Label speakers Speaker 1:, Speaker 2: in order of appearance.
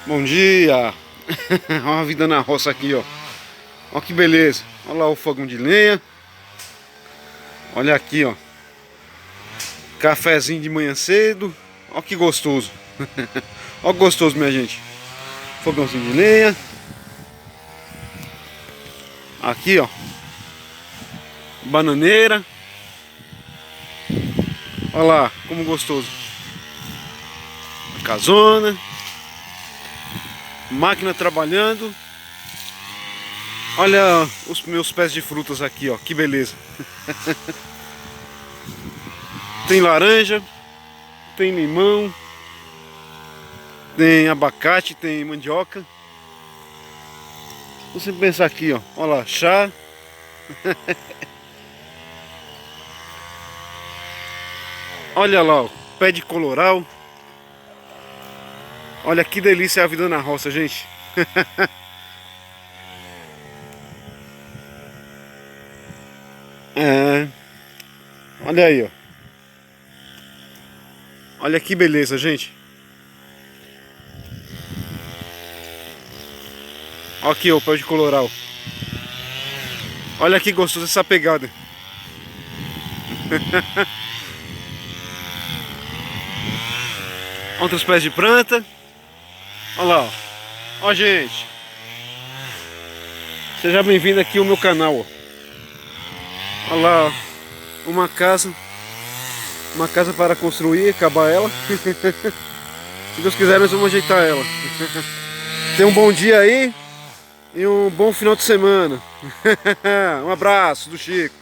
Speaker 1: Bom dia! Olha a vida na roça aqui, ó. Olha que beleza. Olha lá o fogão de lenha. Olha aqui, ó. Cafezinho de manhã cedo. Olha que gostoso. Olha que gostoso, minha gente. Fogãozinho de lenha. Aqui, ó. Bananeira. Olha lá, como gostoso. Casona. Máquina trabalhando. Olha os meus pés de frutas aqui, ó. Que beleza. Tem laranja. Tem limão. Tem abacate, tem mandioca. Você pensar aqui, ó. Olha lá, chá. Olha lá, ó, pé de coloral. Olha que delícia a vida na roça, gente. É. Olha aí, ó. Olha que beleza, gente. Olha aqui, ó, o pé de coloral. Olha que gostoso essa pegada. Outros pés de planta. Olha lá, ó. Ó, gente. Seja bem-vindo aqui ao meu canal, ó. Olha lá, ó. Uma casa. Uma casa para construir, acabar ela. Se Deus quiser, nós vamos ajeitar ela. Tenha um bom dia aí e um bom final de semana. Um abraço do Chico.